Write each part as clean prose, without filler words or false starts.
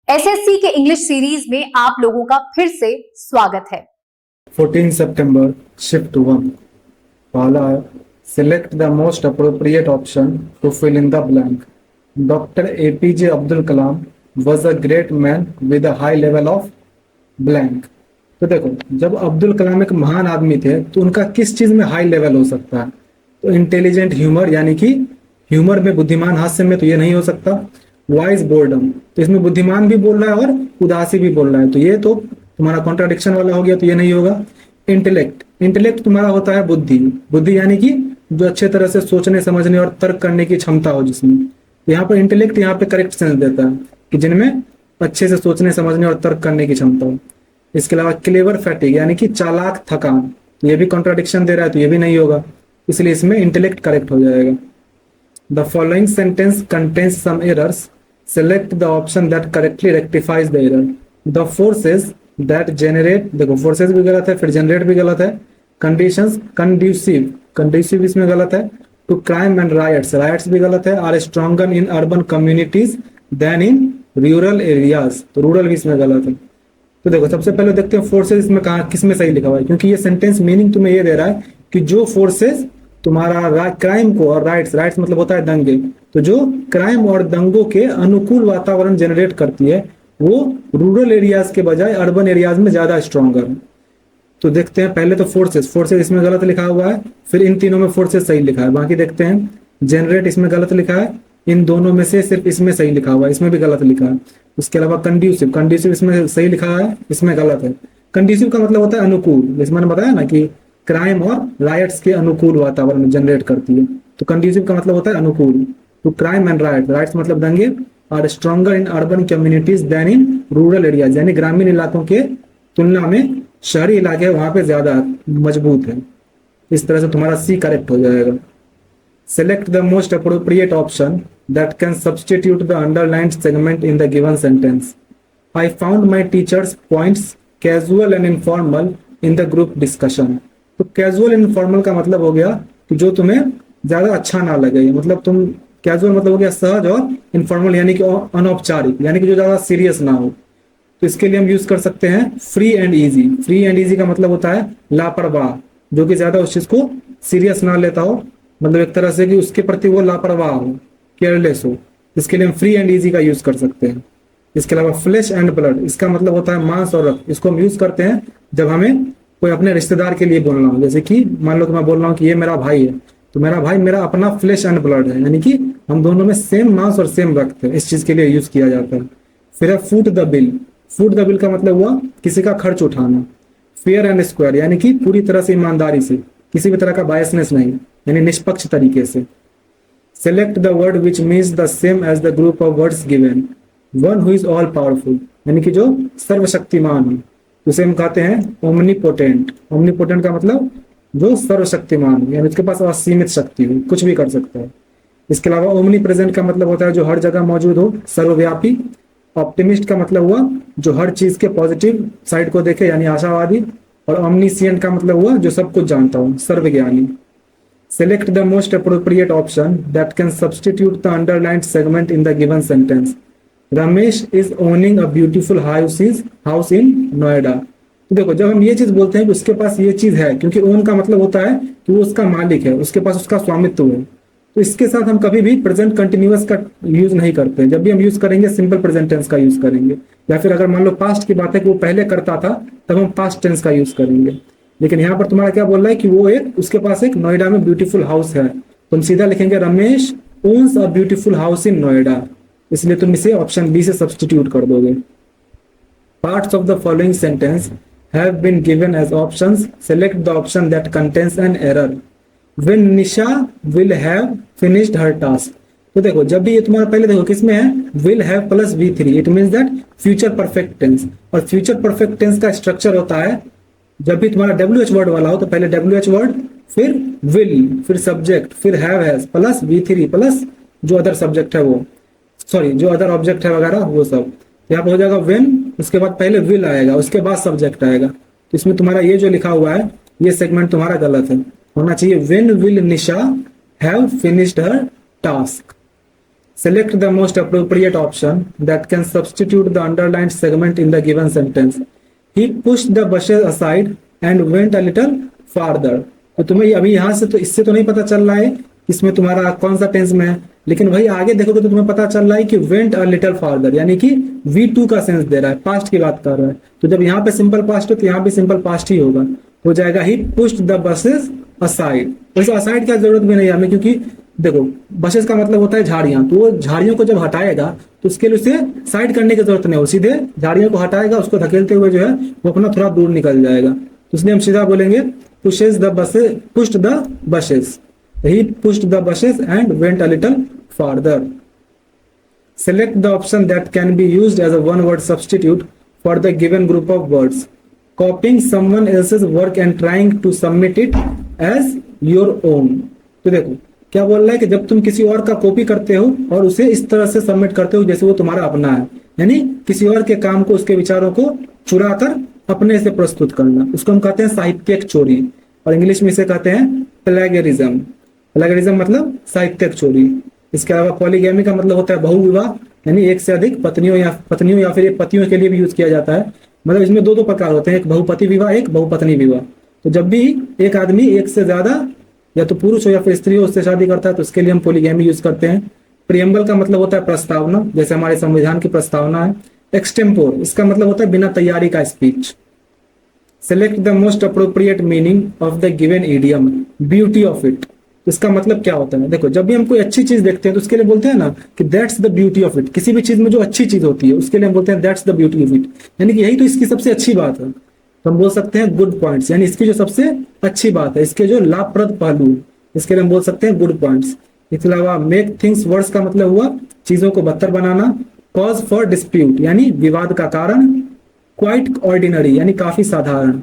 SSC के English series में आप लोगों का फिर से स्वागत है। 14 सितंबर शिफ्ट 1 पहला है select the most appropriate option to fill in the blank. Doctor APJ Abdul Kalam was a great man with a high level of blank. तो देखो, जब अब्दुल कलाम एक महान आदमी थे तो उनका किस चीज में हाई लेवल हो सकता है? तो इंटेलिजेंट ह्यूमर, यानी कि ह्यूमर में, बुद्धिमान हास्य में तो ये नहीं हो सकता। वाइज बोर्डम, तो इसमें बुद्धिमान भी बोल रहा है और उदासी भी बोल रहा है, तो ये तो तुम्हारा कॉन्ट्राडिक्शन वाला हो गया, तो ये नहीं होगा। इंटेलेक्ट, इंटेलेक्ट तुम्हारा होता है बुद्धि। बुद्धि यानी कि जो अच्छे तरह से सोचने समझने और तर्क करने की क्षमता हो जिसमें, तो यहाँ पर इंटेलेक्ट यहाँ पे करेक्ट सेंस देता है कि जिनमें अच्छे से सोचने समझने और तर्क करने की क्षमता हो। इसके अलावा क्लेवर फैटिक, यानी कि चालाक थकान, तो ये भी कॉन्ट्राडिक्शन दे रहा है, तो ये भी नहीं होगा, इसलिए इसमें इंटेलेक्ट करेक्ट हो जाएगा। The following sentence contains some errors, select the option that correctly rectifies the error. The forces that generate, देखो forces भी गलत है, फिर generate भी गलत है। conditions conducive, conducive इसमें गलत है। to crime and riots, riots भी गलत है। are stronger in urban communities than in rural areas, तो rural भी इसमें गलत है। तो देखो, सबसे पहले देखते हैं फोर्सेस इसमें कहाँ किसमें सही लिखा हुआ है, क्योंकि ये सेंटेंस मीनिंग तुम्हें ये दे रहा है कि जो फोर्सेस तुम्हारा क्राइम को, और राइट्स, राइट्स मतलब होता है दंगे, तो जो क्राइम और दंगों के अनुकूल वातावरण जनरेट करती है वो रूरल एरियाज के बजाय अर्बन एरियाज में ज्यादा स्ट्रॉन्गर है। तो देखते हैं, पहले तो फोर्सेस, फोर्सेस इसमें गलत लिखा हुआ है, फिर इन तीनों में फोर्सेस सही लिखा है। बाकी देखते हैं, जनरेट इसमें गलत लिखा है, इन दोनों में से सिर्फ इसमें सही लिखा हुआ है, इसमें भी गलत लिखा है। उसके अलावा कंड्यूसिव, कंड्यूसिव इसमें सही लिखा है, इसमें गलत है। कंड्यूसिव का मतलब होता है अनुकूल, जैसे मैंने बताया ना कि क्राइम और राइट्स के अनुकूल वातावरण जनरेट करती है, तो कंड्यूसिव का मतलब होता है अनुकूल। To crime and right, rights मतलब दंगे, are stronger in urban communities than in rural areas, यानी ग्रामीण इलाकों के तुलना में शहरी इलाके वहां पे ज्यादा मजबूत है। इस तरह से तुम्हारा सी करेक्ट हो जाएगा। Select the most appropriate option that can substitute the underlined segment in the given sentence. I found my teachers points casual and informal in the group discussion. तो कैजुअल इनफॉर्मल का मतलब हो गया कि जो तुम्हें ज्यादा अच्छा ना लगे, मतलब तुम, कैजुअल मतलब हो गया सहज, और इनफॉर्मल यानी कि अनौपचारिक, यानी कि जो ज्यादा सीरियस ना हो। तो इसके लिए हम यूज कर सकते हैं free and easy. Free and easy का मतलब होता है लापरवाह, जो कि ज्यादा उस चीज को सीरियस ना लेता हो, मतलब एक तरह से कि उसके प्रति वो लापरवाह हो, केयरलेस हो। इसके लिए हम फ्री एंड इजी का यूज कर सकते हैं। इसके अलावा फ्लैश एंड ब्लड, इसका मतलब होता है मांस और रक्त। इसको हम यूज करते हैं जब हमें कोई अपने रिश्तेदार के लिए बोलना हो, जैसे कि मान लो कि मैं बोल रहा हूँ कि ये मेरा भाई है, तो मेरा भाई मेरा अपना फ्लैश एंड ब्लड है, यानी कि हम दोनों में सेम मांस और सेम रक्त है, इस चीज के लिए यूज किया जाता है। फिर है foot the bill. Foot the bill का मतलब हुआ किसी का खर्च उठाना। फेयर एंड स्क्वायर, यानी कि पूरी तरह से ईमानदारी से, किसी भी तरह का बायसनेस नहीं, यानी निष्पक्ष तरीके से। Select the word which means the same as the group of words given. One who is all powerful, यानी कि जो सर्वशक्तिमान है, उसे हम कहते हैं ओमनीपोटेंट। ओमनीपोटेंट का मतलब जो सर्वशक्तिमान, यानी उसके पास असीमित शक्ति हो, कुछ भी कर सकता है। इसके अलावा ओमनी प्रेजेंट का मतलब होता है जो हर जगह मौजूद हो, सर्वव्यापी। ऑप्टिमिस्ट का मतलब हुआ जो हर चीज के पॉजिटिव साइड को देखे, यानी आशावादी। और ओमनीसिएंट का मतलब हुआ जो सब कुछ जानता हो, सर्वज्ञानी। Select the most appropriate option that can substitute the underlined segment in the given sentence. Ramesh is owning a beautiful house in Noida. तो देखो, जब हम ये चीज बोलते हैं कि उसके पास ये चीज है, क्योंकि ओन का मतलब होता है कि वो उसका मालिक है, उसके पास उसका स्वामित्व है, तो इसके साथ हम कभी भी प्रेजेंट कंटिन्यूअस का यूज नहीं करते। जब भी हम यूज करेंगे सिंपल प्रेजेंट टेंस का यूज करेंगे, या फिर अगर मान लो पास्ट की बात है कि वो पहले करता था, तब हम पास्ट टेंस का यूज करेंगे। लेकिन यहाँ पर तुम्हारा क्या बोल रहा है कि वो उसके पास एक नोएडा में ब्यूटीफुल हाउस है, तो हम सीधा लिखेंगे Ramesh owns a beautiful house in Noida, इसलिए तुम इसे ऑप्शन बी से सब्सटीट्यूट कर दोगे। Parts of the following sentence have been given as options. Select the option that contains an error. When Nisha will have finished her task. तो देखो, जब भी ये तुम्हारा, पहले देखो किसमें है, will have plus V3, it means that future perfect tense। और future perfect tense का स्ट्रक्चर होता है, जब भी तुम्हारा WH वर्ड वाला हो तो पहले WH वर्ड, फिर will, फिर सब्जेक्ट, फिर have has plus V3 plus जो अदर सब्जेक्ट है वो, सॉरी जो अदर ऑब्जेक्ट है वगैरह वो सब। यहाँ पे हो जाएगा when, उसके बाद पहले will आएगा, उसके बाद सब्जेक्ट आएगा। तो इसमें तुम्हारा ये जो लिखा हुआ है ये सेगमेंट तुम्हारा गलत है, होना चाहिए when will Nisha have finished her task। Select the most appropriate option that can substitute the underlined segment in the given sentence. He pushed the bushes aside and went a little farther. तो तुम्हें अभी यहाँ से तो इससे तो नहीं पता चल रहा है इसमें तुम्हारा कौन सा टेंस में है, लेकिन वही आगे देखोगे तो तुम्हें पता चल रहा है कि went a little farther, यानी कि V2 का सेंस दे रहा है, पास्ट की बात कर रहा है। तो जब यहाँ पे सिंपल पास्ट हो तो यहाँ भी सिंपल पास्ट ही होगा, हो जाएगा ही pushed the buses aside। वैसे असाइड का जरूरत भी नहीं है हमें, क्योंकि देखो बसेस का मतलब होता है झाड़ियां, तो वो झाड़ियों को जब हटाएगा तो उसके लिए उसे साइड करने की जरूरत नहीं है, वो सीधे झाड़ियों को हटाएगा, उसको धकेलते हुए जो है वो अपना थोड़ा दूर निकल जाएगा। तो इसलिए हम सीधा बोलेंगे pushed the buses, he pushed the buses and went a little farther। Select the option that can be used as a one word substitute for the given group of words, copying someone else's work and trying to submit it as your own। तो देखो क्या बोल रहा है कि जब तुम किसी और का कॉपी करते हो और उसे इस तरह से सबमिट करते हो जैसे वो तुम्हारा अपना है, यानी किसी और के काम को, उसके विचारों को चुरा कर अपने से प्रस्तुत करना, उसको हम कहते हैं साहित्यिक चोरी, और इंग्लिश में इसे कहते हैं प्लेगरिज्म। प्लेगरिज्म मतलब साहित्यिक चोरी। इसके अलावा पॉलीगैमी का मतलब होता है बहुविवाह, यानी एक से अधिक पत्नियों या फिर पतियों के लिए भी यूज किया जाता है। मतलब इसमें दो प्रकार होते हैं, एक बहुपति विवाह, एक बहुपत्नी विवाह। तो जब भी एक आदमी एक से ज्यादा या तो पुरुष हो या फिर स्त्री हो उससे शादी करता है तो उसके लिए हम पॉलीगैमी यूज करते हैं। प्रियम्बल का मतलब होता है प्रस्तावना, जैसे हमारे संविधान की प्रस्तावना है। एक्सटेम्पोर, इसका मतलब होता है बिना तैयारी का speech. Select the most appropriate meaning of the given idiom, beauty of it. इसका मतलब क्या होता है, देखो जब भी हम कोई अच्छी चीज देखते हैं तो उसके लिए बोलते हैं ना कि that's the beauty of it. किसी भी चीज में जो अच्छी चीज होती है उसके लिए हम बोलते हैं that's the beauty of it, यानी कि यही तो इसकी सबसे अच्छी बात है। तो हम बोल सकते हैं गुड पॉइंट्स, यानी इसकी जो सबसे अच्छी बात है, इसके जो लाभप्रद पहलू, इसके लिए हम बोल सकते हैं गुड पॉइंट्स। इसके अलावा मेक थिंग्स वर्स का मतलब हुआ चीजों को बदतर बनाना। कॉज फॉर डिस्प्यूट, यानी विवाद का कारण। क्वाइट ऑर्डिनरी, यानी काफी साधारण।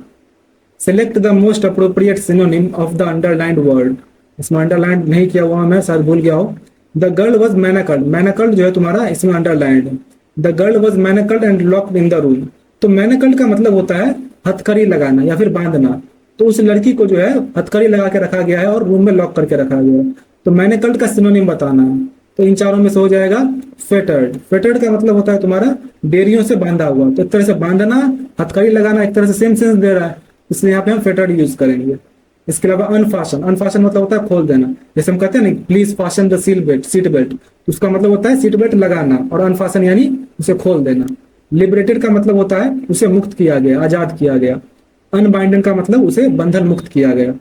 Select the most appropriate synonym of the underlined word. इसमें अंडरलाइंड नहीं किया हुआ, मैं शायद भूल गया हो। The girl was manacled, manacled जो है तुम्हारा इसमें अंडरलाइंड है। The girl was manacled and locked in the room. तो मैनाकल्ड का मतलब होता है हथकड़ी लगाना या फिर बांधना। तो उस लड़की को जो है हथकड़ी लगा के रखा गया है और रूम में लॉक करके रखा गया है। तो मैनाकल्ड का सिनोनिम बताना है, तो इन चारों में से हो जाएगा फेटर्ड। फेटर्ड का मतलब होता है तुम्हारा बेरियों से बांधा हुआ। तो एक तरह से बांधना, हथकड़ी लगाना एक तरह से सेम सेंस दे रहा है, इसलिए यहाँ पे हम फेटर्ड यूज करेंगे। इसके अलावा अनफाशन, अनफाशन मतलब होता है खोल देना। जैसे हम कहते हैं ना प्लीज फाशन द सीट बेल्ट, तो उसका मतलब होता है सीट बेल्ट लगाना, और अनफाशन यानी उसे खोल देना। लिबरेटेड का मतलब होता है उसे मुक्त किया गया, आजाद किया गया। अनबाइंडन का मतलब उसे बंधन मुक्त किया गया।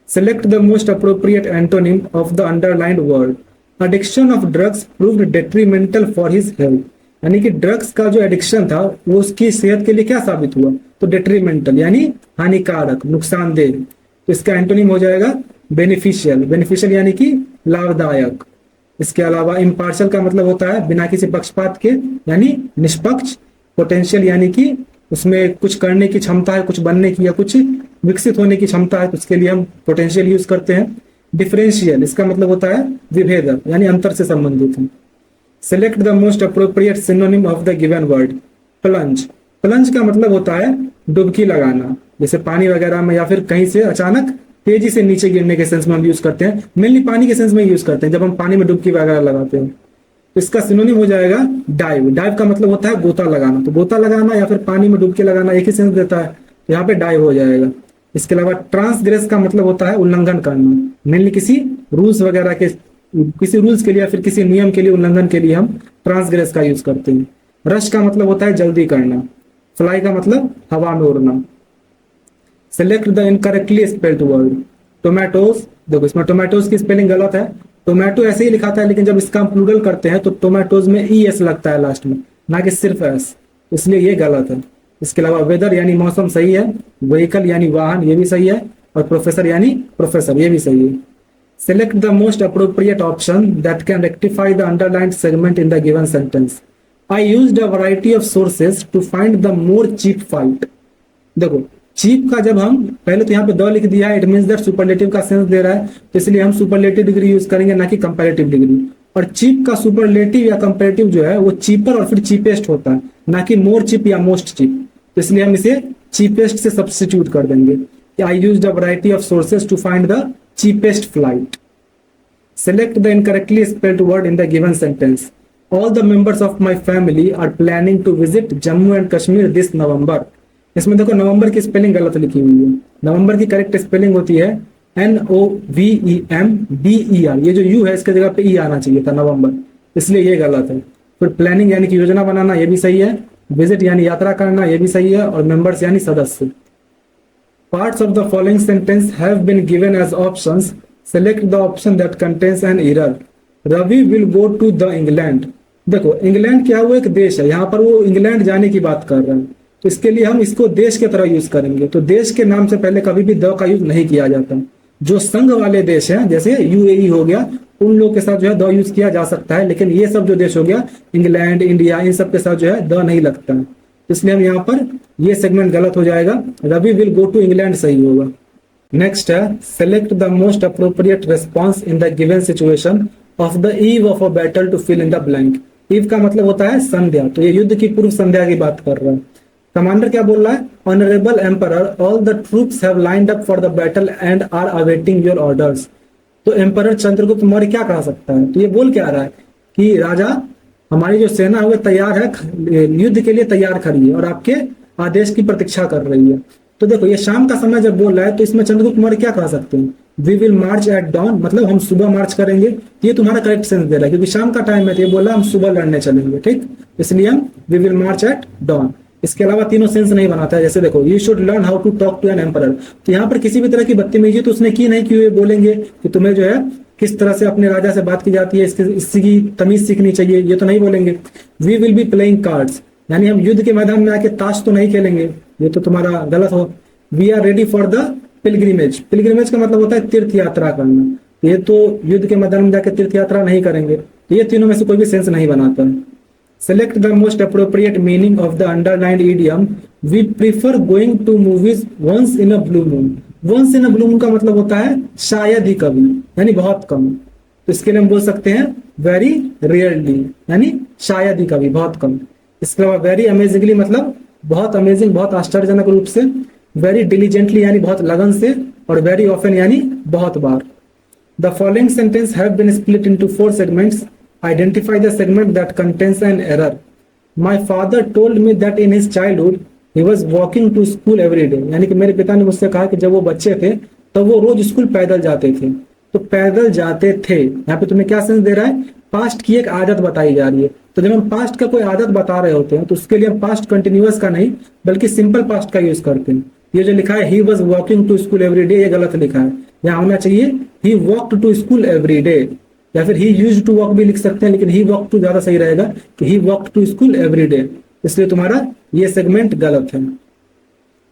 Select the most appropriate antonym of the underlined word. Addiction of drugs proved detrimental for his health, यानी कि ड्रग्स का जो एडिक्शन था वो उसकी सेहत के लिए क्या साबित हुआ, तो डेट्रीमेंटल यानी हानिकारक, नुकसानदेह। तो इसका एंटोनिम हो जाएगा बेनिफिशियल, बेनिफिशियल यानी कि लाभदायक। इसके अलावा इम्पार्शियल का मतलब होता है बिना किसी पक्षपात के, यानी निष्पक्ष। पोटेंशियल यानी कि उसमें कुछ करने की क्षमता है, कुछ बनने की या कुछ विकसित होने की क्षमता है, तो उसके लिए हम पोटेंशियल यूज करते हैं। डिफरेंशियल, इसका मतलब होता है विभेदक, यानी अंतर से संबंधित है। Select the most appropriate synonym of the given word. Plunge, plunge का मतलब होता है डुबकी लगाना, जैसे पानी वगैरह में या फिर कहीं से अचानक तेजी से नीचे गिरने के सेंस में हम यूज करते हैं। मेनली पानी के सेंस में यूज करते हैं जब हम पानी में डुबकी वगैरह लगाते हैं। तो इसका सिनोनिम हो जाएगा डाइव। डाइव का मतलब होता है गोता लगाना, तो गोता लगाना या फिर पानी में डुबकी लगाना एक ही सेंस देता है, तो यहाँ पे डाइव हो जाएगा। इसके अलावा ट्रांसग्रेस का मतलब होता है उल्लंघन करना, मेनली किसी रूल्स वगैरह के, किसी रूल्स के लिए या फिर किसी नियम के लिए उल्लंघन के लिए हम ट्रांसग्रेस का यूज करते हैं। रश का मतलब होता है जल्दी करना। फ्लाई का मतलब हवा में उड़ना। Select the incorrectly spelled word. Tomatoes, देखो इसमें टोमेटोज की स्पेलिंग गलत है, टोमेटो ऐसे ही लिखा था, लेकिन जब इसका हम प्लूरल करते हैं तो टोमेटोज में ई एस लगता है लास्ट में, ना कि सिर्फ एस, इसलिए ये गलत है। इसके अलावा वेदर यानी मौसम सही है, व्हीकल यानी वाहन ये भी सही है, और प्रोफेसर यानी प्रोफेसर ये भी सही है। Select the most appropriate option that can rectify the underlined segment in the given sentence. I used a variety of sources to find the more cheap fight. देखो चीप का जब हम पहले तो यहाँ पे द लिख दिया है, इट मींस दैट सुपरलेटिव का सेंस दे रहा है, तो इसलिए हम सुपरलेटिव डिग्री यूज करेंगे ना कि कंपैरेटिव डिग्री। और चीप का सुपरलेटिव या कंपैरेटिव जो है वो चीपर और फिर चीपेस्ट होता है, ना कि मोर चीप या मोस्ट चीप। तो इसलिए हम इसे चीपेस्ट से सब्स्टिट्यूट कर देंगे कि I used a variety of sources to find the cheapest flight. Select the incorrectly spelled word in the given sentence. All the members of my family are planning to visit Jammu and Kashmir this November. इसमें देखो नवंबर की spelling गलत लिखी हुई है। नवंबर की correct spelling होती है NOVEMBER। ये जो यू है इसके जगह पे ई आना चाहिए था नवंबर, इसलिए ये गलत है। फिर प्लानिंग यानी कि योजना बनाना, ये भी सही है। विजिट यानी यात्रा करना, ये भी सही है। और मेंबर्स यानी सदस्य। Parts of the following sentence have been given as options. Select the option that contains an error. Ravi will go to the England. देखो इंग्लैंड क्या वो एक देश है, यहाँ पर वो इंग्लैंड जाने की बात कर रहा है, तो इसके लिए हम इसको देश के तरह यूज करेंगे। तो देश के नाम से पहले कभी भी द का यूज नहीं किया जाता। जो संघ वाले देश हैं जैसे यूएई हो गया, उन लोग के साथ जो है द यूज किया जा सकता है, लेकिन ये सब जो देश हो गया इंग्लैंड, इंडिया, इन सब के साथ जो है द नहीं लगता है। इसलिए हम यहाँ पर ये सेगमेंट गलत हो जाएगा। Ravi will go to England सही होगा। नेक्स्ट है select the most appropriate response in the given situation of the eve of a battle to fill in the blank. Eve का मतलब होता है संध्या, तो ये युद्ध की पूर्व संध्या की बात कर रहा है। कमांडर क्या बोल रहा है? Honourable emperor, all the troops have lined up for the battle and are awaiting your orders. तो एम्परर चंद्रगुप्त मौर्य क्या कह सकता है? तो ये बोल क्या रहा है कि राजा हमारी जो सेना है वो तैयार है, युद्ध के लिए तैयार खड़ी है और आपके आदेश की प्रतीक्षा कर रही है। तो देखो ये शाम का समय जब बोल रहा है तो इसमें चंद्रगुप्त मौर्य क्या कह सकते हैं? We will march at dawn, मतलब हम सुबह मार्च करेंगे। ये तुम्हारा करेक्ट सेंस दे रहा है क्योंकि शाम का टाइम है, तो ये बोला हम सुबह लड़ने चलेंगे, ठीक। इसलिए हम we will march at dawn. इसके अलावा तीनों सेंस नहीं बनाता है। जैसे देखो you should learn how to talk to an emperor, तो यहाँ पर किसी भी तरह की बदतमीजी तो उसने की नहीं कि ये बोलेंगे कि तुम्हें जो है किस तरह से अपने राजा से बात की जाती है, इसकी तमीज सीखनी चाहिए, ये तो नहीं बोलेंगे। We will be playing cards, यानी हम युद्ध के मैदान में आके ताश तो नहीं खेलेंगे, ये तो तुम्हारा गलत हो। We are ready for the pilgrimage, pilgrimage का मतलब होता है तीर्थ यात्रा करना, ये तो युद्ध के मैदान में जाके तीर्थ यात्रा नहीं करेंगे। ये तीनों में से कोई भी सेंस नहीं बनाता है। Select the most appropriate meaning of the underlined idiom we prefer going to movies once in a blue moon. Once in a blue moon का मतलब होता है शायद ही कभी, यानी बहुत कम। तो इसके लिए हम बोल सकते हैं वेरी रेयरली, यानी शायद ही कभी, बहुत कम। इसके अलावा वेरी अमेजिंगली मतलब बहुत अमेजिंग, बहुत आश्चर्यजनक रूप से। वेरी डिलीजेंटली यानी बहुत लगन से। और वेरी ऑफन यानी बहुत बार। The following sentence have been split into 4 segments. Identify the segment that contains an error. My father told me that in his childhood he was walking to school every day, यानी कि मेरे पिता ने मुझसे कहा कि जब वो बच्चे थे तब वो रोज स्कूल पैदल जाते थे। तो पैदल जाते थे, यहाँ पे तुम्हें क्या सेंस दे रहा है? पास्ट की एक आदत बताई जा रही है। तो जब हम पास्ट का कोई आदत बता रहे होते हैं तो उसके लिए हम पास्ट कंटिन्यूअस का नहीं बल्कि सिंपल पास्ट का यूज करते हैं। ये जो लिखा है he was walking to school every day, ये गलत लिखा है। यहाँ होना चाहिए he walked to school every day, या फिर ही यूज्ड टू वॉक भी लिख सकते हैं, लेकिन ही वॉक टू ज्यादा सही रहेगा कि he walked to school every day. इसलिए तुम्हारा ये सेगमेंट गलत है।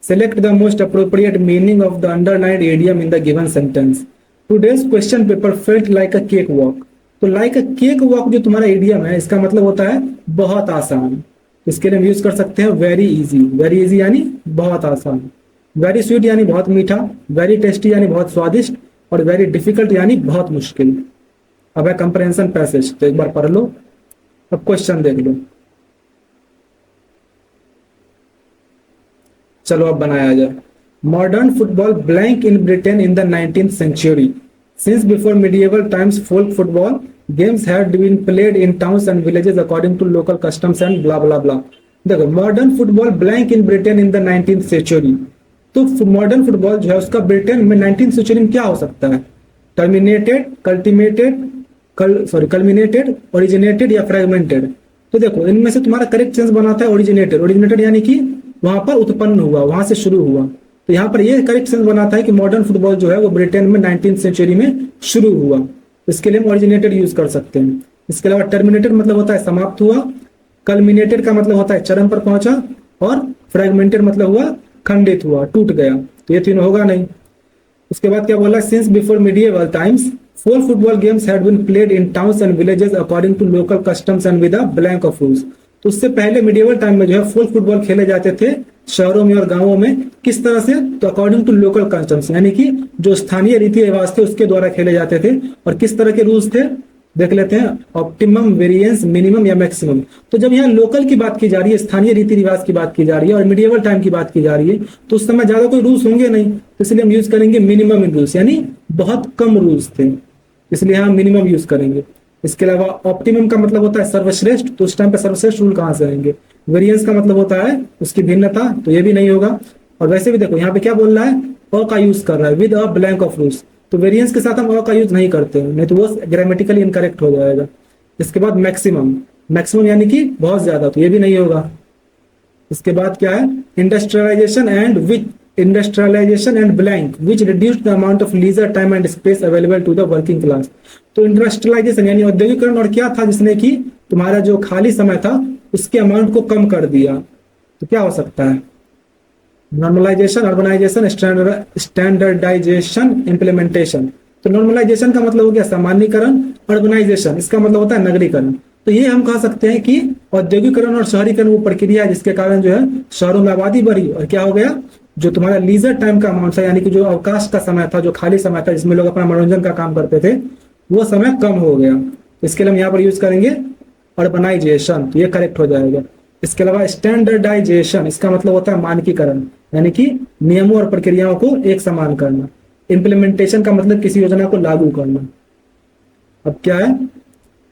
Select the most appropriate meaning of the underlined idiom in the given sentence. Today's question paper felt like a cake walk. तो लाइक अ केक वॉक जो तुम्हारा idiom है इसका मतलब होता है बहुत आसान। इसके लिए हम यूज कर सकते हैं वेरी इजी। वेरी इजी यानी बहुत आसान। वेरी स्वीट यानी बहुत मीठा। वेरी टेस्टी यानी बहुत स्वादिष्ट। और वेरी डिफिकल्ट यानी बहुत मुश्किल। अब है कंप्रहेंशन पैसेज, तो एक बार पढ़ लो। अब क्वेश्चन देख लो। चलो अब बनाया जाए। Modern football blank in Britain in the 19th century. Since before medieval times, folk football games had been played in towns and villages according to local customs and blah blah blah. देखो modern football blank in Britain in the 19th century. तो modern football जो है उसका Britain में 19th century में क्या हो सकता है? टर्मिनेटेड, कल्मिनेटेड, ओरिजिनेटेड या फ्रेगमेंटेड। तो देखो इनमें से तुम्हारा करेक्ट सेंस बनाता है ओरिजिनेटेड। ओरिजिनेटेड यानी कि वहां पर उत्पन्न हुआ, वहां से शुरू हुआ। तो यहाँ पर ये करेक्ट सेंस बनाता है कि मॉडर्न फुटबॉल जो है वो ब्रिटेन में 19th century में शुरू हुआ। इसके लिए हम ओरिजिनेटेड यूज कर सकते हैं। इसके अलावा टर्मिनेटेड मतलब होता है समाप्त हुआ। कल्मिनेटेड का मतलब होता है चरम पर पहुंचा। और फ्रेगमेंटेड मतलब हुआ खंडित हुआ, टूट गया। तो ये तीनों होगा नहीं। उसके बाद क्या बोला? Since before medieval times, 4 football games had been played in towns and villages according to local customs and with a blank of rules. तो उससे पहले मिडिएवल टाइम में जो है 4 फुटबॉल खेले जाते थे शहरों में और गांवों में। किस तरह से? तो अकॉर्डिंग टू लोकल कस्टम्स, यानी कि जो स्थानीय रीति रिवाज थे उसके द्वारा खेले जाते थे। और किस तरह के रूल्स थे देख लेते हैं। ऑप्टिमम, वेरिएंस, मिनिमम या मैक्सिमम। तो जब यहाँ लोकल की बात की जा रही है, स्थानीय रीति रिवाज की बात की जा रही है और मिडिएवल टाइम की बात की जा रही है, तो उस समय ज्यादा कोई रूल्स होंगे नहीं, तो इसलिए हम यूज करेंगे मिनिमम इन रूल्स, यानी बहुत कम रूल्स थे। इसलिए हम मिनिमम यूज करेंगे। इसके अलावा ऑप्टिमम का मतलब होता है सर्वश्रेष्ठ, तो उस टाइम पे सर्वश्रेष्ठ रूल कहाँ से आएंगे। वेरिएंस का मतलब होता है उसकी भिन्नता, तो ये भी नहीं होगा। और वैसे भी देखो यहाँ पे क्या बोल रहा है, अ का यूज कर रहा है with a blank of rules, तो वेरिएंस के साथ हम अ का यूज नहीं करते हैं, नहीं तो वो ग्रामेटिकली इनकरेक्ट हो जाएगा। इसके बाद मैक्सिमम, मैक्सिमम यानी कि बहुत ज्यादा, तो ये भी नहीं होगा। इसके बाद क्या है, industrialisation and blank which reduced the amount of leisure time and space available to the working class. तो इंडस्ट्रियलाइजेशन यानी औद्योगिकरण, और क्या था जिसने कि तुम्हारा जो खाली समय था उसके अमाउंट को कम कर दिया, तो क्या हो सकता है, नॉर्मलाइजेशन, अर्बनाइजेशन, स्टैंडर्डाइजेशन, इम्प्लीमेंटेशन। तो नॉर्मलाइजेशन का मतलब हो गया सामान्यकरण, अर्बनाइजेशन इसका मतलब होता है नगरीकरण। तो ये हम कह सकते हैं कि औद्योगिकरण और शहरीकरण वो प्रक्रिया है जिसके कारण जो है शहरों में आबादी बढ़ी, और क्या हो गया, जो तुम्हारा लीजर टाइम का अमाउंट था यानी कि जो अवकाश का समय था, जो खाली समय था जिसमें लोग अपना मनोरंजन का काम करते थे, वो समय कम हो गया। इसके लिए हम यहाँ पर यूज करेंगे अर्बनाइजेशन, तो ये करेक्ट हो जाएगा। इसके अलावा स्टैंडर्डाइजेशन, इसका मतलब होता है मानकीकरण, यानी कि नियमों और प्रक्रियाओं को एक समान करना। इम्प्लीमेंटेशन का मतलब किसी योजना को लागू करना। अब क्या है,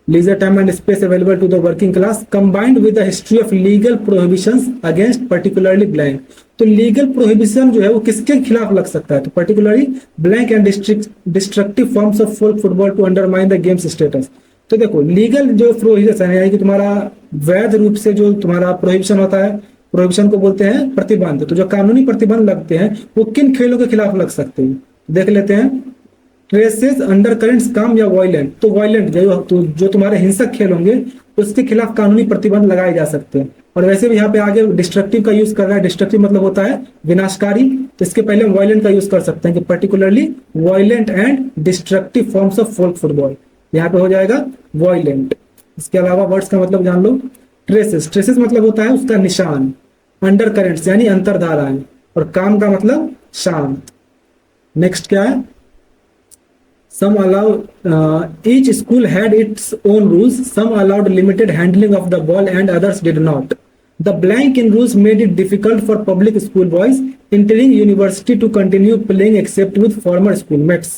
leisure time and space available to the working class combined with the history of legal prohibitions against particularly blank. तो लीगल प्रोहिबिशन जो है वो किसके खिलाफ लग सकता है, तो particularly blank and destructive forms of folk football to undermine the game's status. तो देखो लीगल जो प्रोहिबिशन है यानी कि तुम्हारा वैध रूप से जो तुम्हारा प्रोहिबिशन होता है, प्रोहिबिशन को बोलते हैं प्रतिबंध। तो जो कानूनी प्रतिबंध लगते हैं वो किन खेलों के खिलाफ लग सकते हैं, देख लेते हैं। ट्रेसेस, अंडर करेंट्स, काम या वायलेंट। तो वायलेंट जो तुम्हारे हिंसक खेल होंगे उसके खिलाफ कानूनी प्रतिबंध लगाए जा सकते हैं। और वैसे भी यहाँ पे आगे डिस्ट्रक्टिव का यूज कर रहा है, डिस्ट्रक्टिव मतलब होता है विनाशकारी, तो इसके पहले हम वायलेंट का यूज कर सकते हैं कि particularly violent and destructive forms of folk football, यहाँ पे हो जाएगा वायलेंट। इसके अलावा वर्ड्स का मतलब जान लो। ट्रेसेस, ट्रेसेस मतलब होता है उसका निशान। अंडर करेंट्स यानी अंतरधाराएं, और काम का मतलब शांत। नेक्स्ट क्या है, some allow each school had its own rules, some allowed limited handling of the ball and others did not. The blank in rules made it difficult for public school boys entering university to continue playing except with former schoolmates.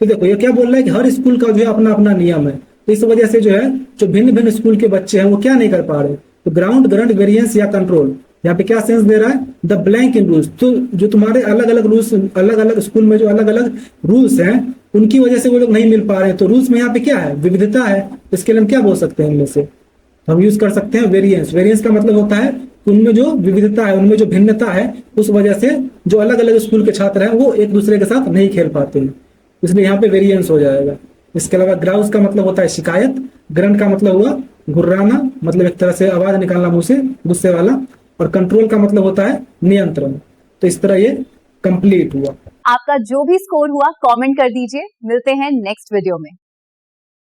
तो देखो ये क्या बोल रहा है कि हर school का जो है अपना अपना नियम है, तो इस वजह से जो है जो भिन्न भिन्न स्कूल के बच्चे हैं वो क्या नहीं कर पा रहे। तो ग्राउंड, ग्रंट, वेरिएंस या कंट्रोल, यहाँ पे क्या सेंस दे रहा है, द ब्लैंक इन रूल्स। तो जो तुम्हारे अलग अलग रूल्स, अलग अलग स्कूल में जो अलग अलग रूल्स हैं उनकी वजह से वो लोग नहीं मिल पा रहे हैं। तो रूल्स में यहाँ पे क्या है, विविधता है। इसके लिए हम क्या बोल सकते हैं इनमें से, तो हम यूज कर सकते हैं वेरिएंस। वेरिएंस का मतलब होता है उनमें जो विविधता है, उनमें जो भिन्नता है, उस वजह से जो अलग अलग स्कूल के छात्र हैं वो एक दूसरे के साथ नहीं खेल पाते हैं, इसलिए यहाँ पे वेरिएंस हो जाएगा। इसके अलावा ग्राउस का मतलब होता है शिकायत, ग्रंट का मतलब हुआ घुर्राना, मतलब एक तरह से आवाज निकालना मुंह से, गुस्से वाला, और कंट्रोल का मतलब होता है नियंत्रण। तो इस तरह ये कंप्लीट हुआ। आपका जो भी स्कोर हुआ कमेंट कर दीजिए। मिलते हैं नेक्स्ट वीडियो में।